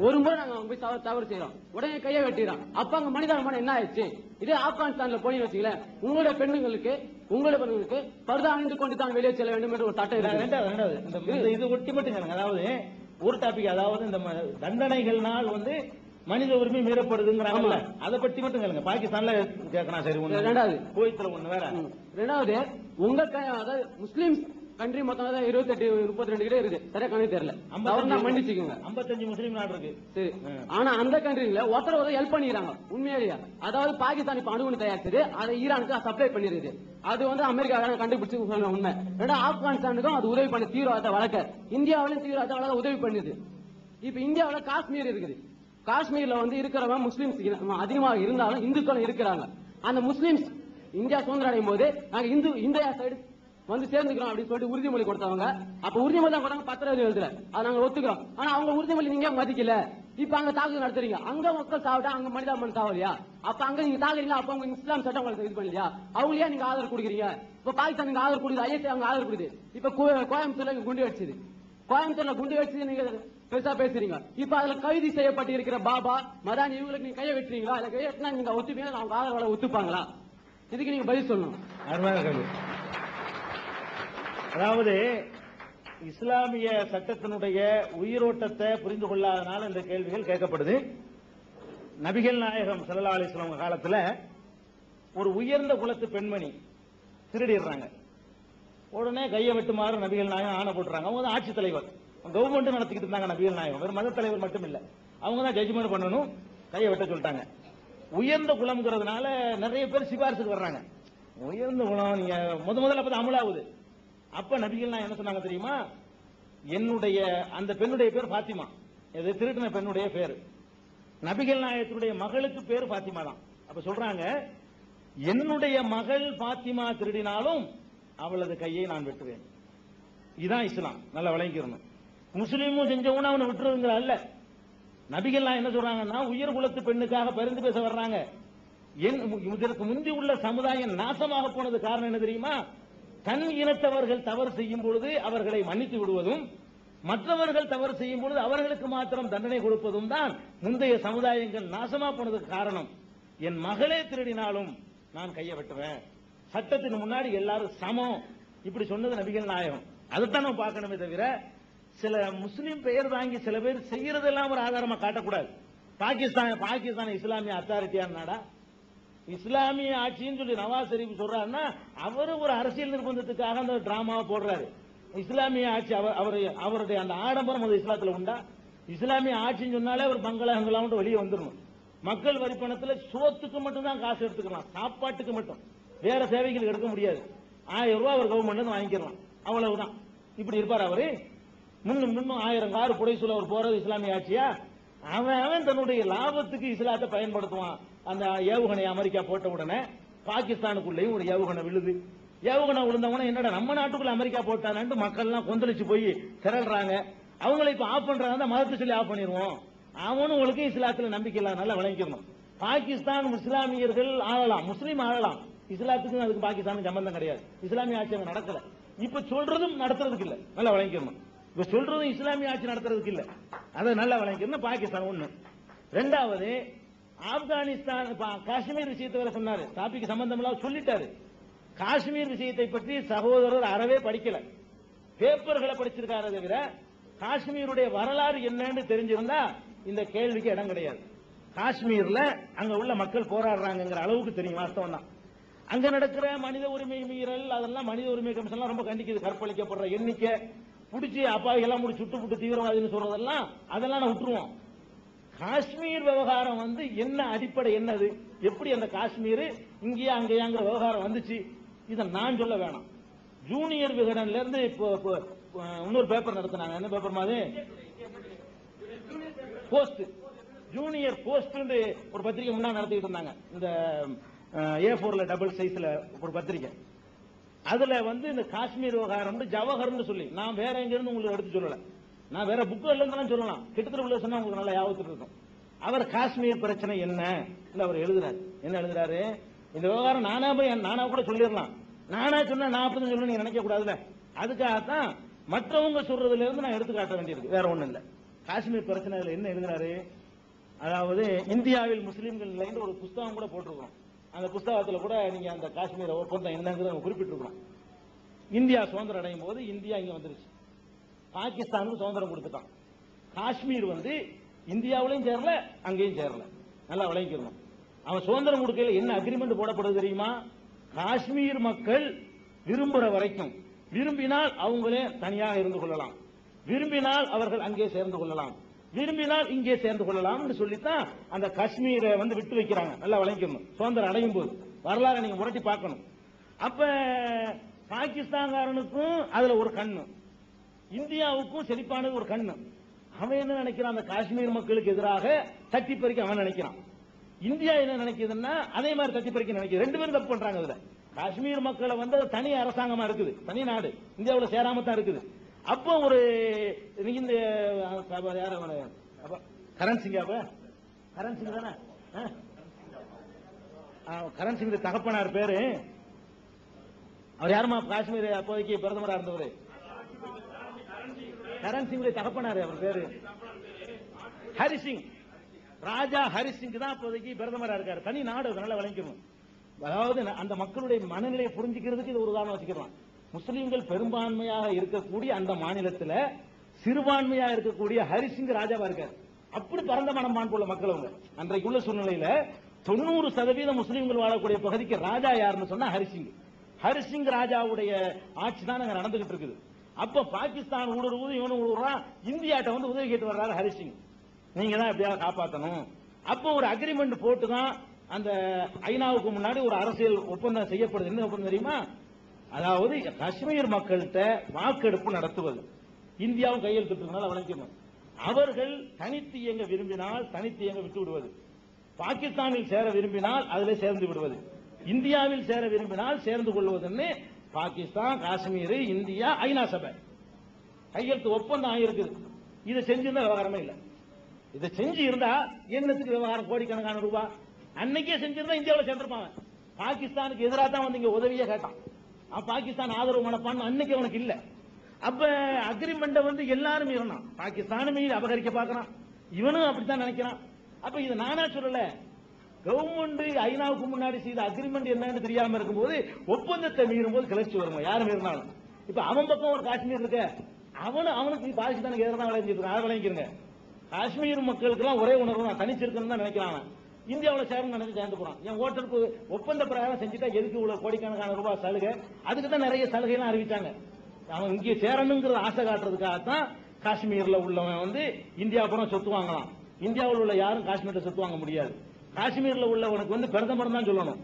ஒரு முறை நாங்க போய் தவறு செய்யறோம், உடனே கையை வெட்டிடுறோம். அப்ப அங்க மனிதாபிமானம் என்ன ஆயிடுச்சு? இதே ஆப்கானிஸ்தான்ல போய் வச்சுக்கல, உங்களுடைய பெண்களுக்கு பர்தா அணிந்து கொண்டு தான் வெளியே செல்ல வேண்டும் என்று ஒரு சட்டம் இருக்கு. இது ஒட்டி மட்டும் அதாவது ஒரு டாபிக், அதாவது இந்த தண்டனைகள்னால் வந்து மனித உரிமை மீறப்படுதுங்கிறாங்க. அதை பற்றி மட்டும் கேளுங்க. பாகிஸ்தான்ல கேட்கணும். சரி, ஒண்ணு. ரெண்டாவது குவைத்துல ஒண்ணு வேற. ரெண்டாவது உங்க அதாவது முஸ்லீம் கண்ட்ரி மொத்தம் 28 32 கிட்ட இருக்கு, சரியா கணக்கு தெரியல, மன்னிச்சுக்கோங்க. 55 முஸ்லீம் நாடு இருக்கு. சரி, ஆனா அந்த கண்ட்ரில ஒருத்தர் ஹெல்ப் பண்ணிக்கிறாங்க உண்மையிலேயே. அதாவது பாகிஸ்தான் இப்ப அணுகுண்டு தயாரிச்சது, அதை ஈரானுக்கு சப்ளை பண்ணிருக்கு. அது வந்து அமெரிக்கா கண்டுபிடிச்சு சொல்ல உண்மை. ஆப்கானிஸ்தானுக்கும் அது உதவி பண்ண தீவிரவாத வழக்க, இந்தியாவிலும் தீவிரவாத வழக்க உதவி பண்ணுது. இப்ப இந்தியாவில காஷ்மீர் இருக்குது. காஷ்மீர்ல வந்து இருக்கிறவங்க முஸ்லிம்ஸ் அதிகமாக இருந்தாலும் இந்துக்களும் இருக்கிறாங்க. அந்த முஸ்லிம்ஸ் இந்தியா சுதந்திரம் அடையும் போது நாங்க இந்தியா சைடு வந்து சேர்ந்துக்கிறோம் அப்படின்னு சொல்லிட்டு உறுதிமொழி கொடுத்தவங்க. அப்ப உறுதிமொழி தான் கொடுத்தாங்க, பத்திரம் எழுதுல, அதை நாங்க ஒத்துக்கிறோம். ஆனா அவங்க உறுதிமொழி நீங்க மதிக்கல. இப்ப அங்க தாக்குதல் நடத்துறீங்க, அங்க மக்கள் சாவிட்டா அங்க மனிதாபிமானம் சாவலையா? அப்ப அங்க நீங்க தாக்குறீங்க, அப்ப உங்க இஸ்லாம் சட்டம் உங்களுக்கு இது பண்ணலையா? அவங்களே நீங்க ஆதரவு கொடுக்குறீங்க. இப்ப பாகிஸ்தான் நீங்க ஆதரவு கொடுக்குது, ஐஎஸ்ஐ அவங்க ஆதரவு கொடுக்குது. இப்ப கோயம்புத்தூர்ல குண்டு வச்சுது, கோயம்புத்தூர்ல குண்டு வச்சு நீங்க பெருசா பேசுறீங்க. இப்ப அதுல கைது செய்யப்பட்டு இருக்கிற பாபா மதானி இவங்களுக்கு நீங்க கையை வெட்டுறீங்களா? இல்ல கையை வெட்டினா நீங்க ஒத்துப்பீங்க, அவங்க ஆதரவாளர் ஒத்துப்பாங்களா? இதுக்கு நீங்க பதில் சொல்லணும். அதாவது இஸ்லாமிய சட்டத்தினுடைய உயிரோட்டத்தை புரிந்து கொள்ளாதனால இந்த கேள்விகள் கேட்கப்படுது. நபிகள் நாயகம் ஸல்லல்லாஹு அலைஹி வஸல்லம் காலத்துல ஒரு உயர்ந்த குலத்து பெண்மணி திருடிடுறாங்க. உடனே கையை வெட்டுமாறு நபிகள் நாயகம் ஆணை போட்டுறாங்க. அவங்க தான் ஆட்சி தலைவர், கவர்மெண்ட் நடத்திக்கிட்டு இருந்தாங்க. நபிகள் நாயகம் வெறும் மத தலைவர் மட்டும் இல்ல, அவங்க தான் ஜட்ஜ்மெண்ட் பண்ணணும். கையை வெட்ட சொல்லிட்டாங்க. உயர்ந்த குலம்ங்கிறதுனால நிறைய பேர் சிபாரிசுக்கு வர்றாங்க. உயர்ந்த குலம் நீங்க முதல்ல அப்பதான் அமலாகுது. அப்ப நபிகள் நாயகம் என்ன சொன்னாங்க தெரியுமா? என்னுடைய அந்த பெண்ணுடைய பேர் பாத்திமா, இது திருட்டின பெண்ணுடைய பேரு. நபிகள் நாயகத்தினுடைய மகளுக்கு பேர் பாத்திமா தான். அப்ப சொல்றாங்க, என்னுடைய மகள் பாத்திமா திருடினாலும் அவளது கையை நான் வெட்டுவேன். இதுதான் இஸ்லாம். நல்லா விளங்கிக்கணும். முஸ்லீமும் செஞ்சவன அவனை விட்டுருங்கிற அல்ல. நபிகள் என்ன சொல்றாங்கன்னா, உயர் குலத்து பெண்ணுக்காக பரிந்து பேச வர்றாங்க. இதற்கு முந்தி உள்ள சமுதாயம் நாசமாக போனது காரணம் என்ன தெரியுமா? தன் இனத்தவர்கள் தவறு செய்யும் பொழுது அவர்களை மன்னித்து விடுவதும், மற்றவர்கள் தவறு செய்யும் பொழுது அவர்களுக்கு மாத்திரம் தண்டனை கொடுப்பதும் தான் முந்தைய சமுதாயங்கள் நாசமா போனதுக்கு காரணம். என் மகளே திருடினாலும் நான் கையை வெட்டுவேன், சட்டத்தின் முன்னாடி எல்லாரும் சமம், இப்படி சொன்னது நபிகள் நாயகம். அதைத்தான் நம்ம பார்க்கணுமே தவிர சில முஸ்லீம் பெயர் வாங்கி சில பேர் செய்யறதெல்லாம் ஒரு ஆதாரமா காட்டக்கூடாது. பாகிஸ்தான் இஸ்லாமிய அத்தாரிட்டியான நாடா? இஸ்லாமிய ஆட்சின்னு சொல்லி நவாஸ் ஷெரீப் சொல்றாருன்னா அவரு ஒரு அரசியல் நிர்பந்தத்துக்காக அந்த டிராமாவை போடுறாரு. இஸ்லாமிய ஆட்சி அவருடைய அந்த ஆடம்பரம் அது இஸ்லாத்துல உண்டா? இஸ்லாமிய ஆட்சின்னு சொன்னாலே ஒரு பங்களாங்கலாம் வெளியே வந்துடணும். மக்கள் வரி பணத்துல சோத்துக்கு மட்டும் தான் காசு எடுத்துக்கலாம், சாப்பாட்டுக்கு மட்டும், வேற சேவைகள் எடுக்க முடியாது. 1000 ரூபாய் அவர் கவர்மெண்ட் வாங்கிக்கலாம், அவ்வளவுதான். இப்படி இருப்பார் அவரு. முன்னும் 1000 கார் புடைசூழ அவர் போறது இஸ்லாமிய ஆட்சியா? அவன் தன்னுடைய லாபத்துக்கு இஸ்லாத்தை பயன்படுத்துவான். அந்த ஏவுகணை அமெரிக்கா போட்ட உடனே பாகிஸ்தானுக்குள்ளேயும் ஒரு ஏவுகணை விழுது. ஏவுகணை விழுந்தவன என்னடா நம்ம நாட்டுக்குள்ள அமெரிக்கா போட்டானு மக்கள் எல்லாம் கொந்தளிச்சு போய் திரள்றாங்க. அவங்களை இப்ப ஆஃப் பண்றாங்க, மதத்தை சொல்லி ஆஃப் பண்ணிடுவோம். அவனும் உங்களுக்கு இஸ்லாத்துல நம்பிக்கை இல்லாத நல்லா விளங்கிக்கணும். பாகிஸ்தான் இஸ்லாமியர்கள் ஆளலாம், முஸ்லீம் ஆளலாம், இஸ்லாத்துக்கும் அதுக்கு பாகிஸ்தானுக்கு சம்பந்தம் கிடையாது. இஸ்லாமிய ஆட்சி அங்க நடக்கல. இப்ப சொல்றதும் நடத்துறதுக்கு இல்ல, நல்லா விளங்கிக்கணும். இப்ப சொல்றதும் இஸ்லாமிய ஆட்சி நடத்துறதுக்கு இல்ல, அதை நல்லா விளங்கிக்கணும். பாகிஸ்தான் ஒண்ணு. ரெண்டாவது ஆப்கானிஸ்தான் காஷ்மீர் விஷயத்தை வேற சொன்னாரு. டாபிக் சம்பந்தம் இல்லாம சொல்லிட்டாரு. காஷ்மீர் விஷயத்தை பற்றி சகோதரர் அறவே படிக்கல, பேப்பர்களை படிச்சிருக்காரு தவிர காஷ்மீருடைய வரலாறு என்னன்னு தெரிஞ்சிருந்தா இந்த கேள்விக்கு இடம் கிடையாது. காஷ்மீர்ல அங்க உள்ள மக்கள் போராடுறாங்கிற அளவுக்கு தெரியும், வாஸ்தவம் தான். அங்க நடக்கிற மனித உரிமை மீறல் அதெல்லாம் மனித உரிமை கமிஷன் ரொம்ப கண்டிக்குது. கற்பழிக்கப்படுற எண்ணிக்கை, புடிச்சு அப்பாவிகளாம் முடி சுட்டு புட்டு தீவிரவாதின்னு சொல்றதெல்லாம் அதெல்லாம் நான் விட்டுருவோம். காஷ்மீர் விவகாரம் வந்து என்ன அடிப்படை, என்னது, எப்படி அந்த காஷ்மீர் இங்கேயா அங்கேயாங்கிற விவகாரம் வந்துச்சு, இதை நான் சொல்ல வேணாம். ஜூனியர் விகடன்ல இருந்து இன்னொரு பேப்பர் நடத்தினாங்க. என்ன பேப்பர் மாதிரி? போஸ்ட், ஜூனியர் போஸ்ட் ஒரு பத்திரிகை முன்னாடி நடத்திட்டு இருந்தாங்க. இந்த A4 டபுள் சைஸ்ல ஒரு பத்திரிகை. அதுல வந்து இந்த காஷ்மீர் விவகாரம் ஜவஹர்னு சொல்லி, நான் வேற எங்க இருந்து உங்களுக்கு எடுத்து சொல்லல, நான் வேற புக்கு இல்லைன்னு சொல்லலாம், கிட்டத்தட்ட உள்ள சொன்னா உங்களுக்கு நல்லா ஞாபகத்துக்கு இருக்கும். அவர் காஷ்மீர் பிரச்சனை என்ன அவர் எழுதுறாரு. என்ன எழுதுறாரு? இந்த விவகாரம் நானா கூட சொல்லிடலாம், நானா சொன்னா 40 சொல்லணும் நீங்க நினைக்க கூடாதுல, அதுக்காகத்தான் மற்றவங்க சொல்றதுல இருந்து நான் எடுத்து காட்ட வேண்டியிருக்கு, வேற ஒண்ணும் இல்ல. காஷ்மீர் பிரச்சனையில என்ன எழுதுறாரு, அதாவது இந்தியாவில் முஸ்லீம்கள் இல்லைன்னு ஒரு புஸ்தகம் கூட போட்டிருக்கோம். அந்த புஸ்தகத்துல கூட நீங்க அந்த காஷ்மீர் ஒப்பந்தம் என்னங்கிறத குறிப்பிட்டிருக்கோம். இந்தியா சுதந்திரம் அடையும் போது இந்தியா இங்க வந்துருச்சு, பாகிஸ்தானுக்கு சுதந்திரம் கொடுத்துட்டான். காஷ்மீர் வந்து இந்தியாவிலையும் சேரல, அங்கேயும் சேரல. நல்லா விளங்கிக்கணும். அவன் சுதந்திரம் கொடுக்கல என்ன அக்ரிமெண்ட் போடப்படுது தெரியுமா? காஷ்மீர் மக்கள் விரும்புற வரைக்கும், விரும்பினால் அவங்களே தனியாக இருந்து கொள்ளலாம், விரும்பினால் அவர்கள் அங்கே சேர்ந்து கொள்ளலாம், விரும்பினால் இங்கே சேர்ந்து கொள்ளலாம் சொல்லித்தான் அந்த காஷ்மீரை வந்து விட்டு வைக்கிறாங்க. நல்லா விளங்கிக்கணும். சுதந்திரம் அடையும் போது வரலாறு நீங்க முரட்டி பார்க்கணும். அப்ப பாகிஸ்தான்காரனுக்கும் அதுல ஒரு கண்ணு, இந்தியாவுக்கும் செழிப்பானது ஒரு கண்ணு. அவன் என்ன நினைக்கிறான், அந்த காஷ்மீர் மக்களுக்கு எதிராக தட்டி பறிக்க அவன் நினைக்கிறான். இந்தியா என்ன நினைக்குதுன்னா அதே மாதிரி தட்டி பறிக்க நினைக்குது. ரெண்டு பேரும் தப்பு பண்றாங்க. அதுல காஷ்மீர் மக்களை வந்து தனி அரசாங்கமா இருக்குது, தனி நாடு, இந்தியாவில் சேராம தான் இருக்குது. அப்போ ஒரு இந்த கரண் சிங், கரண் சிங் தானே, கரண் சிங் தகப்பனார் பேரு, அவர் யாருமா காஷ்மீர் அப்போதைக்கு பிரதமரா இருந்தவர், கரண் சிங் தகப்பனார், அவர் பேரு ஹரிசிங், ராஜா ஹரிசிங் தான் அப்போதைக்கு பிரதமரா இருக்காரு. தனி நாடு, நல்லா விளங்கிக்கணும். அதாவது அந்த மக்களுடைய மனநிலையை புரிஞ்சுக்கிறதுக்கு இது ஒரு உதாரணம் வச்சுக்கலாம். முஸ்லீம்கள் பெரும்பான்மையாக இருக்கக்கூடிய அந்த மாநிலத்தில் சிறுபான்மையாக இருக்கக்கூடிய ஹரிசிங் ராஜாவா இருக்காரு. அப்படி பரந்த மனப்பான் போல மக்கள் அவங்க. அன்றைக்குள்ள சூழ்நிலையில 90% முஸ்லீம்கள் வாழக்கூடிய பகுதிக்கு ராஜா யாருன்னு சொன்னா ஹரிசிங். ஹரிசிங் ராஜாவுடைய ஆட்சி தான் அங்க நடந்துகிட்டு இருக்குது. அப்ப பாகிஸ்தான் ஊடுருவது, இவனு ஊடுறான், இந்தியாட்ட வந்து உதவி கேட்டு வர்றாரு ஹரிசிங், நீங்க தான் எப்படியாவது காப்பாற்றணும். அப்போ ஒரு அக்ரிமெண்ட் போட்டு தான் அந்த ஐநாவுக்கு முன்னாடி ஒரு அரசியல் ஒப்பந்தம் செய்யப்படுது. என்ன ஒப்பந்தம் தெரியுமா? அதாவது காஷ்மீர் மக்கள்கிட்ட வாக்கெடுப்பு நடத்துவது. இந்தியாவும் கையெழுத்திட்டதுனால வழங்கணும். அவர்கள் தனித்து இயங்க விரும்பினால் தனித்து இயங்க விட்டு விடுவது, பாகிஸ்தானில் சேர விரும்பினால் அதில் சேர்ந்து விடுவது, இந்தியாவில் சேர விரும்பினால் சேர்ந்து கொள்வதுன்னு பாகிஸ்தான், காஷ்மீர், இந்தியா, ஐநா சபை கையெழுத்து ஒப்பந்தம் ஆகியிருக்குது. இதை செஞ்சிருந்தா விவகாரமே இல்லை. இதை செஞ்சு இருந்தா என்னத்துக்கு விவகாரம்? கோடிக்கணக்கான ரூபாய் அன்னைக்கே செஞ்சிருந்தா இந்தியாவில் சேர்ந்திருப்பாங்க. பாகிஸ்தானுக்கு எதிராக தான் வந்து இங்க உதவியே கேட்டான். பாகிஸ்தான் ஆதரவு மனப்பான்னு அன்னைக்கு அவனுக்கு இல்ல. அப்ப அக்ரிமெண்ட வந்து எல்லாரும் மீறணும். பாகிஸ்தானும் மீறி அபகரிக்க பார்க்கறான், இவனும் அப்படித்தான் நினைக்கிறான். அப்ப இது நானா சொல்லல, கவர்மெண்ட் ஐநாவுக்கு முன்னாடி செய்த அக்ரிமெண்ட் என்னன்னு தெரியாம இருக்கும்போது ஒப்பந்தத்தை மீறும் போது கிளர்ச்சி வருமா? யாரும் மீறினாலும். இப்ப அவன் பக்கம் ஒரு காஷ்மீர் இருக்க, அவனுக்கு பாகிஸ்தானுக்கு எதிராக விளைஞ்சிட்டு இருக்கான். அதை விளங்கிருங்க. காஷ்மீர் மக்களுக்கு எல்லாம் ஒரே உணர்வு தான், தனிச்சிருக்கணும் தான் நினைக்கிறான். இந்தியாவில் சேரும் நினைச்சு சேர்ந்து போறான். என் ஓட்டருக்கு ஒப்பந்த பிரகாரம் செஞ்சுட்டா எதுக்கு இவ்வளவு கோடிக்கணக்கான ரூபாய் சலுகை? அதுக்கு தான் நிறைய சலுகை எல்லாம் அறிவிச்சாங்க. அவன் இங்கே சேரணுங்கிற ஆசை காட்டுறதுக்காகத்தான் காஷ்மீர்ல உள்ளவன் வந்து இந்தியா புறம் சொத்து வாங்கலாம். இந்தியாவில் உள்ள யாரும் காஷ்மீர்ல சொத்து வாங்க முடியாது. காஷ்மீர்ல உள்ளவனுக்கு வந்து பிரதமர் தான் சொல்லணும்.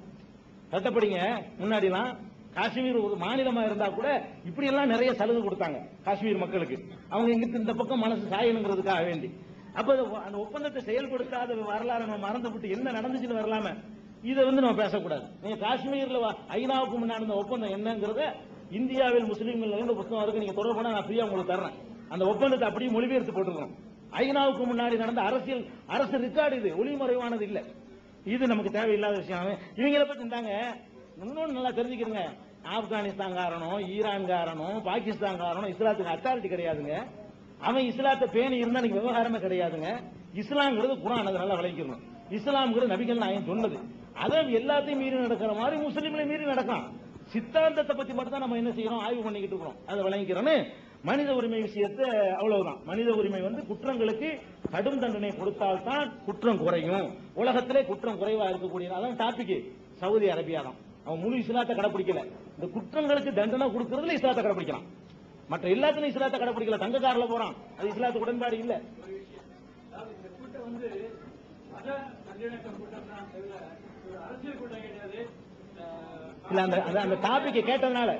சட்டப்படிங்க முன்னாடிலாம் காஷ்மீர் ஒரு மாநிலமா இருந்தா கூட இப்படி எல்லாம் நிறைய சலுகை கொடுத்தாங்க காஷ்மீர் மக்களுக்கு. அவங்க இங்கிட்டு இந்த பக்கம் மனசு சாயணுங்கிறதுக்காக வேண்டி. அப்ப அந்த ஒப்பந்தத்தை செயல்படுத்தாத வரலாறு நம்ம மறந்துவிட்டு என்ன நடந்துச்சுன்னு வரலாம, இதை வந்து நம்ம பேசக்கூடாது. நீங்க காஷ்மீர்ல ஐநாவுக்கு முன்னாடி இந்த ஒப்பந்தம் என்னங்கிறத இந்தியாவில் முஸ்லீம்கள் புத்தகம் இருக்கு, நீங்க தொடர்பு பண்ணா நான் ஃப்ரீயா உங்களுக்கு தர்றேன். அந்த ஒப்பந்தத்தை அப்படியே மொழிபெயர்த்து போட்டுருக்கோம். ஐநாவுக்கு முன்னாடி நடந்த அரசு ரெக்கார்டு, இது ஒளிமறைவானது இல்ல. இது நமக்கு தேவையில்லாத விஷயம். இவங்களை பத்தி இருந்தாங்க. இன்னொன்னு நல்லா தெரிஞ்சுக்கிறங்க, ஆப்கானிஸ்தான் காரணம், ஈரான் காரணம், பாகிஸ்தான் காரணம் இஸ்லாத்துக்கு அத்தாரிட்டி கிடையாதுங்க. அவன் இஸ்லாத்தை பேணி இருந்தா நீங்க விவகாரமே கிடையாதுங்க. இஸ்லாம்ங்கிறது குர்ஆன், அதை நல்லா விளங்கிக்கணும். இஸ்லாம்ங்கிறது நபிகள் நாயகம் சொன்னது. அதை எல்லாத்தையும் மீறி நடக்கிற மாதிரி முஸ்லீம்களை மீறி நடக்கலாம். சித்தாந்தத்தை பத்தி மட்டும் தான் நம்ம என்ன செய்யறோம், ஆய்வு பண்ணிக்கிட்டு இருக்கிறோம். அதை விளங்கிக்கிறோன்னு மனித உரிமை விஷயத்தை அவ்வளவுதான். மனித உரிமை வந்து குற்றங்களுக்கு கடும் தண்டனை கொடுத்தால்தான் குற்றம் குறையும். உலகத்திலே குற்றம் குறைவா இருக்கக்கூடிய அதான் டாபிக். சவுதி அரேபியா தான். அவன் முழு இஸ்லாத்தை கடைபிடிக்கல. இந்த குற்றங்களுக்கு தண்டனை கொடுக்கறதுல இஸ்லாத்தை கடைபிடிக்கலாம். மற்ற எல்லாத்திலும் இஸ்லாத்தை கடைபிடிக்கல. தங்க கார்ல போறான், அது இஸ்லாத்துக்கு உடன்பாடு இல்ல. இல்ல அந்த டாபிக் கேட்டதுனால